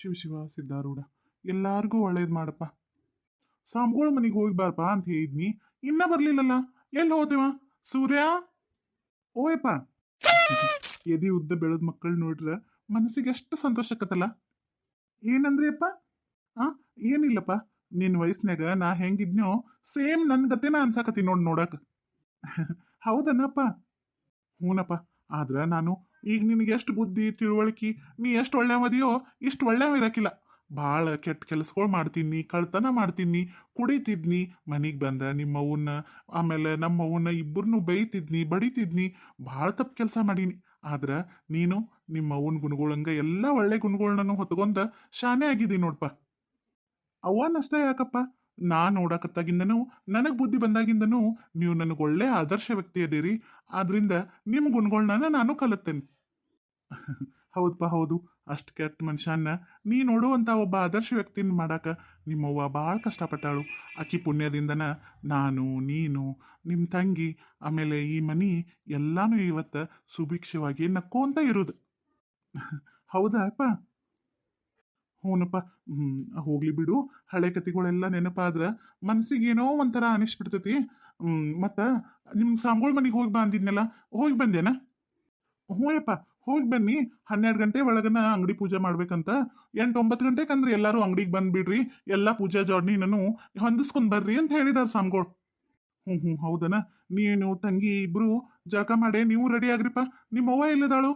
ಶಿವ ಶಿವ ಸಿದ್ಧಾರೂಢ, ಎಲ್ಲಾರ್ಗೂ ಒಳ್ಳೇದು ಮಾಡಪ್ಪ. ಸ್ವಾಮಿಗಳ ಮನೆಗೆ ಹೋಗಿ ಬಾರಪ್ಪ ಅಂತ ಹೇಳಿದ್ನಿ, ಇನ್ನ ಬರ್ಲಿಲ್ಲಲ್ಲ. ಎಲ್ಲಿ ಹೋದೇವ ಸೂರ್ಯ? ಓಯಪ್ಪ. ಎದಿ ಉದ್ದ ಬೆಳೆದ ಮಕ್ಕಳು ನೋಡ್ರ ಮನಸ್ಸಿಗೆ ಎಷ್ಟು ಸಂತೋಷಕ್ಕತ್ತಲ್ಲ. ಏನಂದ್ರಿ ಅಪ್ಪ? ಆ ಏನಿಲ್ಲಪ್ಪ, ನಿನ್ನ ವಯಸ್ಸಿನಾಗ ನಾ ಹೆಂಗಿದ್ನೋ ಸೇಮ್ ನನ್ನ ಗತೆನ ಅನ್ಸಾಕತ್ತಿ ನೋಡಕ್. ಹೌದನಪ್ಪ? ಹೂನಪ್ಪ. ಆದ್ರ ನಾನು ಈಗ ನಿನಗೆ ಎಷ್ಟು ಬುದ್ಧಿ ತಿಳುವಳಿಕೆ, ನೀ ಎಷ್ಟು ಒಳ್ಳೆಯವದಿಯೋ ಇಷ್ಟು ಒಳ್ಳೆಯವ ಇರಕಿಲ್ಲ. ಭಾಳ ಕೆಟ್ಟ ಕೆಲಸಗಳು ಮಾಡ್ತೀನಿ, ಕಳ್ತನ ಮಾಡ್ತೀನಿ, ಕುಡಿತಿದ್ನಿ, ಮನೆಗೆ ಬಂದ ನಿಮ್ಮವನ್ನ ಆಮೇಲೆ ನಮ್ಮವನ್ನ ಇಬ್ಬರನ್ನೂ ಬೈತಿದ್ನಿ, ಬಡಿತಿದ್ನಿ, ಭಾಳ ತಪ್ಪು ಕೆಲಸ ಮಾಡೀನಿ. ಆದ್ರ ನೀನು ನಿಮ್ಮವನ ಗುಣಗಳಂಗ ಎಲ್ಲ ಒಳ್ಳೆ ಗುಣಗಳನ್ನ ಹೊತ್ಕೊಂಡ ಶಾನೆ ಆಗಿದ್ದೀನಿ ನೋಡ್ಪ. ಅವನಷ್ಟೇ ಯಾಕಪ್ಪ, ನಾ ನೋಡಕತ್ತಾಗಿಂದನೂ ನನಗೆ ಬುದ್ಧಿ ಬಂದಾಗಿಂದನೂ ನೀವು ನನಗೆ ಒಳ್ಳೆ ಆದರ್ಶ ವ್ಯಕ್ತಿ ಅದೀರಿ. ಆದ್ರಿಂದ ನಿಮ್ಮ ಗುಣಗಳನ್ನ ನಾನು ಕಲಿತೇನೆ. ಹೌದಪ್ಪ ಹೌದು. ಅಷ್ಟು ಕೆಟ್ಟ ಮನುಷ್ಯನ್ನ ನೀ ನೋಡುವಂಥ ಒಬ್ಬ ಆದರ್ಶ ವ್ಯಕ್ತಿನ ಮಾಡಾಕ ನಿಮ್ಮವ್ವ ಭಾಳ ಕಷ್ಟಪಟ್ಟಾಳು. ಆಕಿ ಪುಣ್ಯದಿಂದನ ನಾನು, ನೀನು, ನಿಮ್ಮ ತಂಗಿ, ಆಮೇಲೆ ಈ ಮನಿ ಎಲ್ಲಾನು ಇವತ್ತು ಸುಭಿಕ್ಷವಾಗಿ ನಕ್ಕೋಂತ ಇರೋದು. ಹೌದಾ ಅಪ್ಪ? ಹ್ಞೂನಪ್ಪ. ಹೋಗ್ಲಿ ಬಿಡು. ಹಳೆ ಕತೆಗಳೆಲ್ಲ ನೆನಪಾದ್ರ ಮನ್ಸಿಗೇನೋ ಒಂಥರ ಅನಿಸ್ಬಿಡ್ತೈತಿ. ಮತ್ತು ನಿಮ್ಮ ಸಾಂಗೋಳ ಮನೆಗೆ ಹೋಗಿ ಬಾ ಅಂದಿದ್ನಲ್ಲ, ಹೋಗಿ ಬಂದೇನ? ಹ್ಞೂ ಯಪ್ಪ, ಹೋಗಿ ಬನ್ನಿ. 12 ಗಂಟೆ ಒಳಗನ ಅಂಗಡಿ ಪೂಜೆ ಮಾಡ್ಬೇಕಂತ. 8-9 ಗಂಟೆಗೆ ಅಂದ್ರೆ ಎಲ್ಲರೂ ಅಂಗಡಿಗೆ ಬಂದ್ಬಿಡ್ರಿ, ಎಲ್ಲ ಪೂಜಾ ನಾನು ಹೊಂದಿಸ್ಕೊಂಡ್ ಬರ್ರಿ ಅಂತ ಹೇಳಿದಾರೆ ಸ್ವಾಮಿಗಳು. ಹ್ಞೂ ಹೌದನ? ನೀನು ತಂಗಿ ಇಬ್ರು ಜಳಕ ಮಾಡೇ ನೀವು ರೆಡಿ ಆಗ್ರಿಪ್ಪ. ನಿಮ್ಮ ಅವ್ವ ಇಲ್ಲದಾಳು?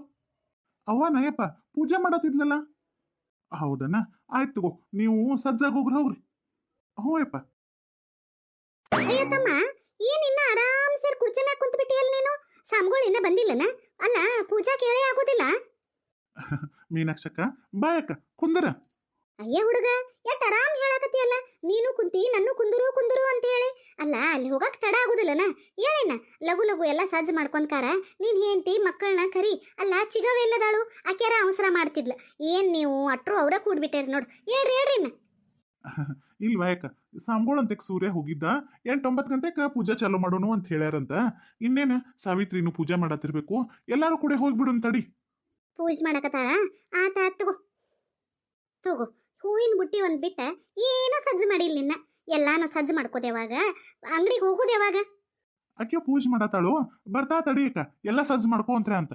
ಅವ್ವ ನಯಪ್ಪ ಪೂಜೆ ಮಾಡತ್ತಿದ್ಲಲ್ಲ. ಹೌದನ? ಆಯ್ತು ತಗೋ, ನೀವು ಸಜ್ಜಾಗಿ ಹೋಗ್ರಿ. ಹ್ಞೂ ಯಪ್ಪ. ಅಯ್ಯೋ ತಮ್ಮ, ಏನ್ ಇನ್ನ ಆರಾಮ್ ಸರ್ ಕುರ್ಚಿ ಮ್ಯಾಗ ಕುಂತ ಬಿಟ್ಟಿಯಲ್ಲ ನೀನು? ಸ್ವಾಮಿಗಳು ಇನ್ನ ಬಂದಿಲ್ಲನ? ಅಲ್ಲ ಪೂಜಾ ಕೇಳೇ ಆಗೋದಿಲ್ಲ? ಮೀನಾಕ್ಷಕ್ಕ ಬಾಯಕ್ಕ ಕುಂದರ. ಅಯ್ಯ ಹುಡುಗ, ಎಷ್ಟ್ ಆರಾಮ್ ಹೇಳಾಕತಿಯಲ್ಲ. ನೀನು ಕುಂತಿ ನನ್ನ ಕುಂದರು ಕುಂದರು ಅಂತ ಹೇಳಿ. ಅಲ್ಲ ಅಲ್ಲಿ ಹೋಗಕ್ ತಡ ಆಗುದಿಲ್ಲನ? ಹೇಳೇನ ಲಘು ಲಘು ಎಲ್ಲ ಸಜ್ಜು ಮಾಡ್ಕೊಂಡ್ಕಾರ. ನೀನ್ ಹೆಂಡತಿ ಮಕ್ಕಳನ್ನ ಕರಿ. ಅಲ್ಲ ಚಿಗವ ಎಲ್ಲದಾಳು? ಆಕ್ಯಾರ ಅವಸರ ಮಾಡ್ತಿದ್ಲ. ಏನ್ ನೀವು ಅಟ್ರು ಅವ್ರ ಕೂಡ್ಬಿಟ್ಟೇರಿ ನೋಡು. ಹೇಳ್ರಿ ಇನ್ನ. ಇಲ್ವಾ ಯಾಕ, ಸಾಂಬೋಳಂತಕ್ಕೆ ಸೂರ್ಯ ಹೋಗಿದ್ದ 8-9 ಗಂಟೆಗೆ ಪೂಜೆ ಚಾಲೂ ಮಾಡೋಣ ಅಂತ ಹೇಳ್ಯಾರಂತ. ಇನ್ನೇನು ಸಾವಿತ್ರಿನೂ ಪೂಜೆ ಮಾಡತ್ತಿರ್ಬೇಕು, ಎಲ್ಲಾರು ಕೂಡ ಹೋಗ್ಬಿಡು ತಡಿ. ಪೂಜೆ ಮಾಡಕತ್ತಾಳ? ಆತ ತಗೋ ತಗೋ. ಹೂವಿನ ಬುಟ್ಟಿ ಒಂದ್ ಬಿಟ್ಟ ಏನೋ ಸಜ್ಜು ಮಾಡಿಲ್ಲ ನಿನ್ನ. ಎಲ್ಲಾನು ಸಜ್ಜು ಮಾಡ್ಕೋದು ಯಾವಾಗ? ಅಂಗಡಿಗೆ ಹೋಗೋದು ಯಾವಾಗ? ಆಕೆ ಪೂಜೆ ಮಾಡತ್ತಾಳು, ಬರ್ತಾ ತಡಿಯಕ್ಕ, ಎಲ್ಲ ಸಜ್ಜು ಮಾಡ್ಕೊ ಅಂತ.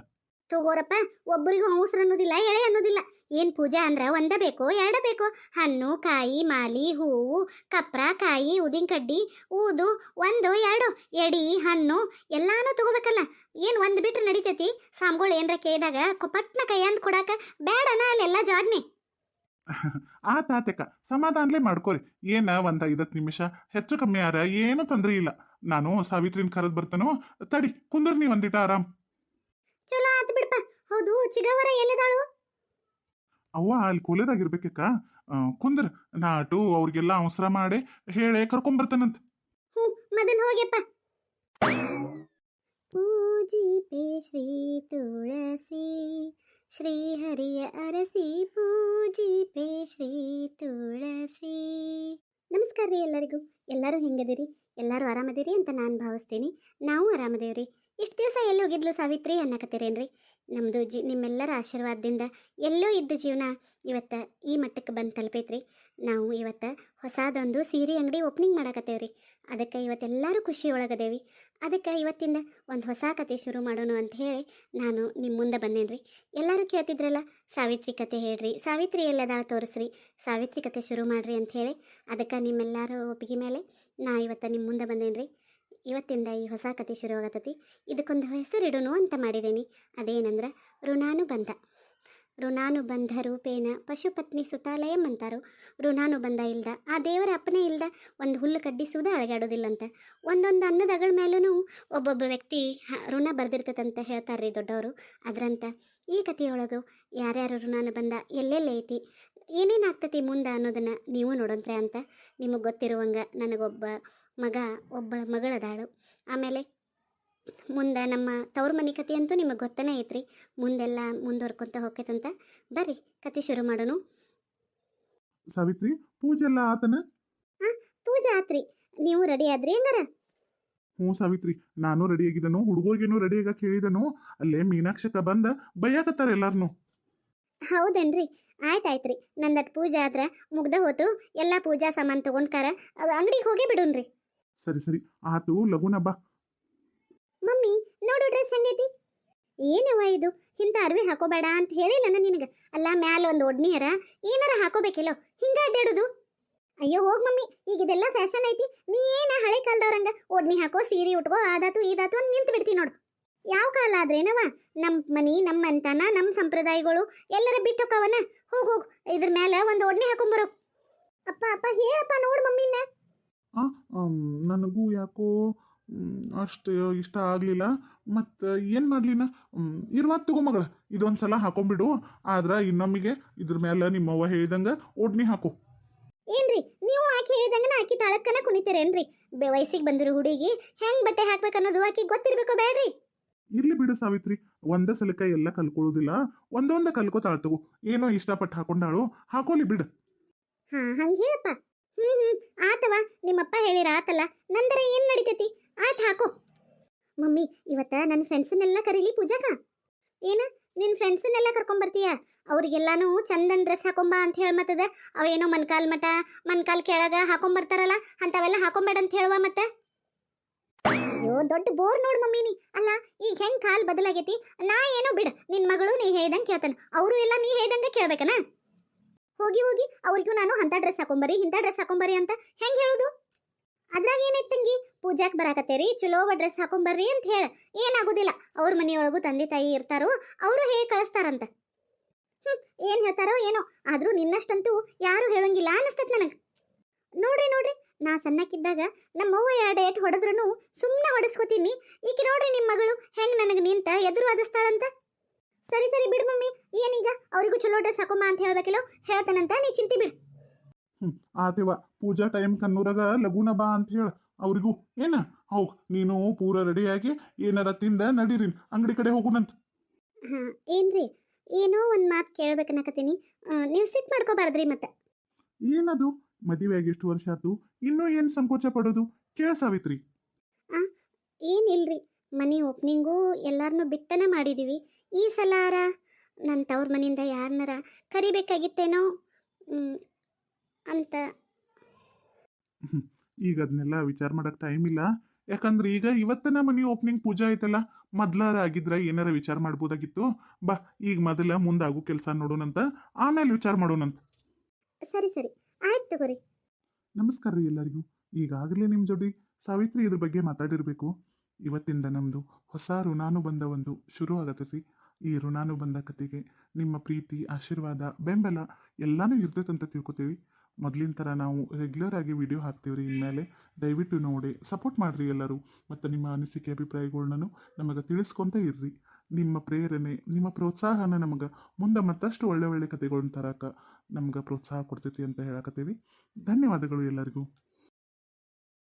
ತಗೋರಪ್ಪ, ಒಬ್ಬರಿಗೂ ಅವಸರ ಅನ್ನೋದಿಲ್ಲ, ಎಳೆ ಅನ್ನೋದಿಲ್ಲ. ಏನ್ ಪೂಜಾ ಅಂದ್ರ ಒಂದ ಬೇಕೋ ಎರಡ ಬೇಕೋ? ಹಣ್ಣು, ಕಾಯಿ, ಮಾಲಿ, ಹೂವು, ಕಪ್ರ, ಕಾಯಿ, ಉದಿನ ಕಡ್ಡಿ, ಊದು ಒಂದು ಎರಡು ಎಡಿ, ಹಣ್ಣು ಎಲ್ಲಾನು ತಗೋಬೇಕಲ್ಲ. ಏನ್ ಒಂದ್ ಬಿಟ್ರೆ ನಡಿತೈತಿ? ಸಾಮ್ಗಳು ಏನ್ರ ಕೇಳಿದಾಗ ಪಟ್ನ ಕೈ ಅಂದ್ ಕೊಡಾಕ ಬೇಡನ ಅಲ್ಲೆಲ್ಲ ಜಾಡ್ನಿ. ಆತಕ್ಕ, ಸಮಾಧಾನಲೇ ಮಾಡ್ಕೋರಿ. ಏನ ಒಂದ್ 5 ನಿಮಿಷ ಹೆಚ್ಚು ಕಮ್ಮಿ ಆರ ಏನು ತೊಂದ್ರೆ ಇಲ್ಲ. ನಾನು ಸಾವಿತ್ರಿನ ಕರೆದ್ ಬರ್ತಾನೋ, ತಡಿ ಕುಂದ್ರಿ ನೀ ಒಂದಿಟ ಆರಾಮ್. ಚಲೋ ಆತ್ ಬಿಡಪ್ಪ. ಹೌದು, ಚಿಗವರ ಎಲ್ಲಿದಾಳು? ಅವ್ವ ಅಲ್ಲಿ ಕೂಲೇರಾಗಿರ್ಬೇಕಕ್ಕ. ಕುಂದ್ರ, ನಾ ಅಟು ಅವ್ರಿಗೆಲ್ಲ ಅವಸರ ಮಾಡಿ ಹೇಳಿ ಕರ್ಕೊಂಬರ್ತಾನಂತ. ಮೊದಲು ಹೋಗ್ಯಪ್ಪ. ಪೂಜಿಪೆ ಶ್ರೀ ತುಳಸಿ, ಶ್ರೀಹರಿಯ ಅರಸಿ ಪೂಜಿಪೆ ಶ್ರೀ ತುಳಸಿ. ನಮಸ್ಕಾರ ರೀ ಎಲ್ಲರಿಗೂ. ಎಲ್ಲರೂ ಹೆಂಗದಿರಿ? ಎಲ್ಲರೂ ಆರಾಮದಿರಿ ಅಂತ ನಾನು ಭಾವಿಸ್ತೀನಿ. ನಾವು ಆರಾಮದೇವ್ರಿ. ಇಷ್ಟು ದಿವಸ ಎಲ್ಲಿ ಹೋಗಿದ್ಲು ಸಾವಿತ್ರಿ ಅನ್ನಕತ್ತೀರೇನ್ರಿ? ನಮ್ಮದು ನಿಮ್ಮೆಲ್ಲರ ಆಶೀರ್ವಾದದಿಂದ ಎಲ್ಲೋ ಇದ್ದ ಜೀವನ ಇವತ್ತು ಈ ಮಟ್ಟಕ್ಕೆ ಬಂದು ತಲುಪೈತ್ರಿ. ನಾವು ಇವತ್ತು ಹೊಸದೊಂದು ಸೀರೆ ಅಂಗಡಿ ಓಪನಿಂಗ್ ಮಾಡಕತ್ತೇವ್ರಿ. ಅದಕ್ಕೆ ಇವತ್ತೆಲ್ಲರೂ ಖುಷಿ ಒಳಗದೇವಿ. ಅದಕ್ಕೆ ಇವತ್ತಿಂದ ಒಂದು ಹೊಸ ಕತೆ ಶುರು ಮಾಡೋಣ ಅಂತ ಹೇಳಿ ನಾನು ನಿಮ್ಮ ಮುಂದೆ ಬಂದೇನ್ರಿ. ಎಲ್ಲರೂ ಕೇಳ್ತಿದ್ರಲ್ಲ, ಸಾವಿತ್ರಿ ಕತೆ ಹೇಳ್ರಿ, ಸಾವಿತ್ರಿ ಎಲ್ಲದಾಳ ತೋರಿಸ್ರಿ, ಸಾವಿತ್ರಿ ಕತೆ ಶುರು ಮಾಡ್ರಿ ಅಂತ ಹೇಳಿ. ಅದಕ್ಕೆ ನಿಮ್ಮೆಲ್ಲರೂ ಒಪ್ಪಿಗೆ ಮೇಲೆ ನಾ ಇವತ್ತು ನಿಮ್ಮ ಮುಂದೆ ಬಂದೇನ್ರಿ. ಇವತ್ತಿಂದ ಈ ಹೊಸ ಕತೆ ಶುರು ಆಗತೈತಿ. ಇದಕ್ಕೊಂದು ಹೆಸರಿಡೋನು ಅಂತ ಮಾಡಿದ್ದೀನಿ. ಅದೇನಂದ್ರೆ ಋಣಾನುಬಂಧ. ಋಣಾನುಬಂಧ ರೂಪೇಣ ಪಶುಪತ್ನಿ ಸುತಾಲಯಂ ಅಂತಾರು. ಋಣಾನುಬಂಧ ಇಲ್ದ, ಆ ದೇವರ ಅಪ್ಪನೇ ಇಲ್ದ ಒಂದು ಹುಲ್ಲು ಕಡ್ಡಿಸುವುದೇ ಅಳಗಾಡೋದಿಲ್ಲಂತ. ಒಂದೊಂದು ಅನ್ನದ ಅಗಳ ಮೇಲೂ ಒಬ್ಬೊಬ್ಬ ವ್ಯಕ್ತಿ ಋಣ ಬರ್ದಿರ್ತದಂತ ಹೇಳ್ತಾರ್ರಿ ದೊಡ್ಡವರು. ಅದರಂತ ಈ ಕಥೆಯೊಳಗೂ ಯಾರ್ಯಾರು ಋಣಾನುಬಂಧ ಎಲ್ಲೆಲ್ಲಿ ಐತಿ, ಏನೇನು ಆಗ್ತೈತಿ ಮುಂದೆ ಅನ್ನೋದನ್ನು ನೀವು ನೋಡೋಂತ್ರೆ ಅಂತ. ನಿಮಗೆ ಗೊತ್ತಿರುವಂಗೆ ನನಗೊಬ್ಬ ಮಗ, ಒಬ್ಬಳ ಮಗಳದಾಳು. ಆಮೇಲೆ ಮುಂದೆ ನಮ್ಮ ತವ್ರ ಮನೆ ಕತೆ ಅಂತೂ ನಿಮಗೆ ಗೊತ್ತನೇ ಐತ್ರಿ. ಮುಂದೆಲ್ಲ ಮುಂದುವರ್ಕೊಂತ ಹೋಗ್ತೈತಂತ. ಬರ್ರಿ ಕತೆ ಶುರು ಮಾಡೋಣ. ಸಾವಿತ್ರಿ, ಪೂಜೆ ಎಲ್ಲ ಆತನ? ಪೂಜೆ ಆತ್ರಿ. ನೀವು ರೆಡಿ ಆದ್ರಿ ಹಂಗಾರ? ಹ್ಞೂ ಸಾವಿತ್ರಿ, ನಾನು ರೆಡಿ ಆಗಿದ್ದನು, ಹುಡುಗರಿಗೇನು ರೆಡಿ ಆಗಕ್ಕೆ ಹೇಳಿದನು. ಅಲ್ಲೇ ಮೀನಾಕ್ಷಕ ಬಂದ ಬೈಯಾಕತ್ತಾರ ಎಲ್ಲಾರನು. ಹೌದೇನ್ರಿ ಆಯ್ತಾಯ್ತ್ರಿ ನಂದಟ್ ಪೂಜೆ ಆದ್ರೆ ಮುಗ್ದ ಹೋತು ಎಲ್ಲ ಪೂಜಾ ಸಾಮಾನು ತಗೊಂಡ್ಕಾರ ಅಂಗಡಿಗೆ ಹೋಗೇ ಬಿಡುನ್ರಿ. ಸರಿ ಸರಿ ಆತು ಲಗುನ ಬಾ. ಮಮ್ಮಿ ನೋಡು ಡ್ರೆಸ್ ಹೆಂಗೈತಿ. ಏನವ ಇದು ಇಂಥ ಅರ್ವಿ ಹಾಕೋಬೇಡ ಅಂತ ಹೇಳಿಲ್ಲ ನಿನಗೆ. ಅಲ್ಲ ಮ್ಯಾಲ ಒಂದು ಒಡ್ನಿಯರ ಏನಾರ ಹಾಕೋಬೇಕಿಲ್ಲೋ ಹಿಂಗ ಅಡ್ಡಾಡುದು. ಅಯ್ಯೋ ಹೋಗ್ ಮಮ್ಮಿ ಈಗ ಇದೆಲ್ಲ ಫ್ಯಾಷನ್ ಐತಿ. ನೀ ಏನ ಹಳೆ ಕಾಲದವ್ರಂಗ ಒಡ್ನಿ ಹಾಕೋ ಸೀರೆ ಉಟ್ಕೋ ಆದಾತು ಇದಾತು ಅಂತ ನಿಂತು ಬಿಡ್ತಿ ನೋಡು. ಯಾವ ಕಾಲ ಆದ್ರೇನವ ನಮ್ಮ ಮನಿ ನಮ್ಮ ಅಂತಾನ ನಮ್ಮ ಸಂಪ್ರದಾಯಗಳು ಎಲ್ಲರ ಬಿಟ್ಟೋಕವನ. ಹೋಗ್ ಹೋಗ್ ಇದ್ರ ಮೇಲೆ ಒಂದು ಒಡ್ನಿ ಹಾಕೊಂಬರು. ಅಪ್ಪ ಅಪ್ಪ ಹೇಳಪ್ಪ ನೋಡು ಮಮ್ಮಿನ. ನನಗೂ ಯಾಕೋ ಅಷ್ಟು ಇಷ್ಟ ಆಗಲಿಲ್ಲ. ಮತ್ತು ಏನು ಮಾಡಲಿನ ಇರುವಾಗ ತಗೋ ಮಗಳ ಇದೊಂದು ಸಲ ಹಾಕೊಂಬಿಡು. ಆದ್ರೆ ಇನ್ನೊಮ್ಮಿಗೆ ಇದ್ರ ಮೇಲೆ ನಿಮ್ಮವ್ವ ಹೇಳಿದಂಗೆ ಒಡ್ನಿ ಹಾಕು. ಏನ್ರಿ ನೀವು ಆಕಿ ಹೇಳಿದಂಗನ ಆಕಿ ತಾಳಕ್ಕನ ಕುಣಿತೀರೇನ್ರಿ? ವಯಸ್ಸಿಗೆ ಬಂದಿರೋ ಹುಡುಗಿ ಹೆಂಗ್ ಬಟ್ಟೆ ಹಾಕ್ಬೇಕನ್ನೋದು ಆಕಿ ಗೊತ್ತಿರ್ಬೇಕೋ ಬೇಡ್ರಿ? ಇರ್ಲಿ ಬಿಡು ಸಾವಿತ್ರಿ, ಒಂದೇ ಸಲಕ ಎಲ್ಲ ಕಲ್ಕೊಳ್ಳೋದಿಲ್ಲ, ಒಂದೊಂದೇ ಕಲ್ಕೋತಾಳ ತಗೋ. ಏನೋ ಇಷ್ಟಪಟ್ಟು ಹಾಕೊಂಡಾಳು, ಹಾಕೋಲಿ ಬಿಡು. ಹಾ ಹಂಗೆ ಹೇಳಪ್ಪ. ಆತವ ನಿಮ್ಮಪ್ಪ ಹೇಳಿರ ಆತಲ್ಲ, ನಂದರ ಏನ್ ನಡಿತೈತಿ ಆಯ್ತು ಹಾಕೋ. ಮಮ್ಮಿ ಇವತ್ತ ನನ್ನ ಫ್ರೆಂಡ್ಸನ್ನೆಲ್ಲ ಕರೀಲಿ ಪೂಜಾಕ. ಏನ ನಿನ್ನ ಫ್ರೆಂಡ್ಸನ್ನೆಲ್ಲ ಕರ್ಕೊಂಬರ್ತೀಯ? ಅವ್ರಿಗೆಲ್ಲಾನು ಚಂದನ್ ಡ್ರೆಸ್ ಹಾಕೊಂಬ ಅಂತ ಹೇಳಿ ಮತ್ತದ ಅವೇನೋ ಮನ್ಕಾಲ್ ಮಠ ಮನ್ಕಾಲ್ ಕೆಳಗ ಹಾಕೊಂಬರ್ತಾರಲ್ಲ ಅಂತವೆಲ್ಲ ಹಾಕೊಂಬೇಡ ಅಂತ ಹೇಳುವ ಮತ್ತೆ. ಅಯ್ಯೋ ದೊಡ್ಡ ಬೋರ್ ನೋಡ್ ಮಮ್ಮಿ ನೀ. ಅಲ್ಲ ಈಗ ಹೆಂಗ್ ಕಾಲ್ ಬದಲಾಗೈತಿ. ನಾ ಏನೋ ಬಿಡ ನಿನ್ ಮಗಳು ನೀ ಹೇಳ್ದಂಗೆ ಕೇಳ್ತಾನ, ಅವರು ಎಲ್ಲ ನೀ ಹೇಳ್ದಂಗೆ ಕೇಳ್ಬೇಕನ. ಹೋಗಿ ಹೋಗಿ ಅವ್ರಿಗೂ ನಾನು ಅಂತ ಡ್ರೆಸ್ ಹಾಕೊಂಬರಿ ಇಂಥ ಡ್ರೆಸ್ ಹಾಕೊಂಬರಿ ಅಂತ ಹೆಂಗ್ ಹೇಳುದು? ಅದ್ರಾಗ ಏನೈತ್ ತಂಗಿ, ಪೂಜಾಕ್ ಬರಾಕತ್ತೇರಿ ಚಲೋವ ಡ್ರೆಸ್ ಹಾಕೊಂಬರ್ರಿ ಅಂತ ಹೇಳ. ಏನಾಗುದಿಲ್ಲ, ಅವ್ರ ಮನೆಯೊಳಗೂ ತಂದೆ ತಾಯಿ ಇರ್ತಾರೋ ಅವರು ಹೇಳಿ ಕಳಿಸ್ತಾರಂತ. ಏನ್ ಹೇಳ್ತಾರೋ ಏನೋ, ಆದ್ರೂ ನಿನ್ನಷ್ಟಂತೂ ಯಾರು ಹೇಳಂಗಿಲ್ಲ ಅನಿಸ್ತತ್ ನನಗೆ. ನೋಡ್ರಿ ನೋಡ್ರಿ ನಾ ಸಣ್ಣಕ್ಕಿದ್ದಾಗ ನಮ್ಮವ್ವ ಎರಡು ಏಟ್ ಹೊಡೆದ್ರೂ ಸುಮ್ಮನೆ ಹೊಡೆಸ್ಕೊತೀನಿ. ಈಕೆ ನೋಡ್ರಿ ನಿಮ್ಮ ಮಗಳು ಹೆಂಗ್ ನನಗೆ ನಿಂತ ಎದುರು ವಾದಿಸ್ತಾಳಂತ. ಸರಿ ಸರಿ ಬಿಡು ಮಮ್ಮಿ, ಏನೀಗ ಅವರಿಗೂ ಚಲೋ ಡ್ರೆಸ್ ಹಾಕೊಂಬ ಅಂತ ಹೇಳ್ಬೇಕಿಲ್ಲೋ, ಹೇಳ್ತಾನಂತ ನೀ ಚಿಂತಿ ಬಿಡು. ಆತೇವ ಪೂಜಾ ಟೈಮ್ ಕನ್ನೂರಾಗ ಲಗುನ ಬಾ ಅಂತ ಹೇಳ ಅವ್ರಿಗೂ. ಏನ ಹೋಗ್ ನೀನು ಪೂರ ರೆಡಿಯಾಗಿ ಏನಾರ ತಿಂದ ನಡೀರಿ ಅಂಗಡಿ ಕಡೆ ಹೋಗುಣಂತ. ಹಾ ಏನ್ರಿ ಏನೋ ಒಂದು ಮಾತು ಕೇಳ್ಬೇಕನ್ನಕತ್ತೀನಿ, ನೀವು ಸಿಟ್ ಮಾಡ್ಕೋಬಾರ್ದ್ರಿ ಮತ್ತೆ. ಏನದು? ಮದುವೆಯಾಗಿ ಎಷ್ಟು ವರ್ಷ ಆಯ್ತು, ಇನ್ನೂ ಏನು ಸಂಕೋಚ ಪಡೋದು? ಕೇಳ ಸಾವಿತ್ರಿ. ಏನಿಲ್ರಿ, ಮನೆ ಓಪನಿಂಗು ಎಲ್ಲಾರನ್ನೂ ಬಿಟ್ಟನೆ ಮಾಡಿದ್ದೀವಿ. ಈ ಸಲಾರ ನನ್ನ ತವ್ರ ಮನೆಯಿಂದ ಯಾರನ್ನಾರ ಕರಿಬೇಕಾಗಿತ್ತೇನೋ ಅಂತ. ಈಗ ಅದನ್ನೆಲ್ಲ ವಿಚಾರ ಮಾಡಕ್ ಟೈಮ್ ಇಲ್ಲ. ಯಾಕಂದ್ರೆ ಈಗ ಇವತ್ತನ ಮನಿ ಓಪನಿಂಗ್ ಪೂಜಾ ಐತಲ್ಲ, ಮೊದ್ಲಾರ ಆಗಿದ್ರ ಏನಾರ ವಿಚಾರ ಮಾಡ್ಬೋದಾಗಿತ್ತು. ಬಾ ಈಗ ಮೊದಲ ಮುಂದಾಗು ಕೆಲಸ ನೋಡೋಣಂತ, ಆಮೇಲೆ ವಿಚಾರ ಮಾಡೋಣಂತ. ಸರಿ ಸರಿ ಆಯ್ತು ತಗೋರಿ. ನಮಸ್ಕಾರ ರೀ ಎಲ್ಲರಿಗೂ. ಈಗಾಗಲೇ ನಿಮ್ಮ ಜೋಡಿ ಸಾವಿತ್ರಿ ಇದ್ರ ಬಗ್ಗೆ ಮಾತಾಡಿರ್ಬೇಕು. ಇವತ್ತಿಂದ ನಮ್ಮದು ಹೊಸ ಋಣಾನುಬಂಧ ಒಂದು ಶುರು ಆಗತ್ತೈತಿ. ಈ ಋಣಾನುಬಂಧ ಕತೆಗೆ ನಿಮ್ಮ ಪ್ರೀತಿ, ಆಶೀರ್ವಾದ, ಬೆಂಬಲ ಎಲ್ಲನೂ ಇರ್ತೈತಂತ ತಿಳ್ಕೊತೀವಿ. ಮೊದಲಿನ ಥರ ನಾವು ರೆಗ್ಯುಲರ್ ಆಗಿ ವಿಡಿಯೋ ಹಾಕ್ತೀವ್ರಿ ಇನ್ಮೇಲೆ. ದಯವಿಟ್ಟು ನೋಡಿ ಸಪೋರ್ಟ್ ಮಾಡಿರಿ ಎಲ್ಲರೂ. ಮತ್ತು ನಿಮ್ಮ ಅನಿಸಿಕೆ ಅಭಿಪ್ರಾಯಗಳ್ನೂ ನಮಗೆ ತಿಳಿಸ್ಕೊತ ಇರ್ರಿ. ನಿಮ್ಮ ಪ್ರೇರಣೆ, ನಿಮ್ಮ ಪ್ರೋತ್ಸಾಹನ ನಮಗೆ ಮುಂದೆ ಮತ್ತಷ್ಟು ಒಳ್ಳೆ ಒಳ್ಳೆ ಕತೆಗಳನ್ನ ತರಕ್ಕೆ ನಮ್ಗೆ ಪ್ರೋತ್ಸಾಹ ಕೊಡ್ತೈತಿ ಅಂತ ಹೇಳಕತ್ತೀವಿ. ಧನ್ಯವಾದಗಳು ಎಲ್ಲರಿಗೂ.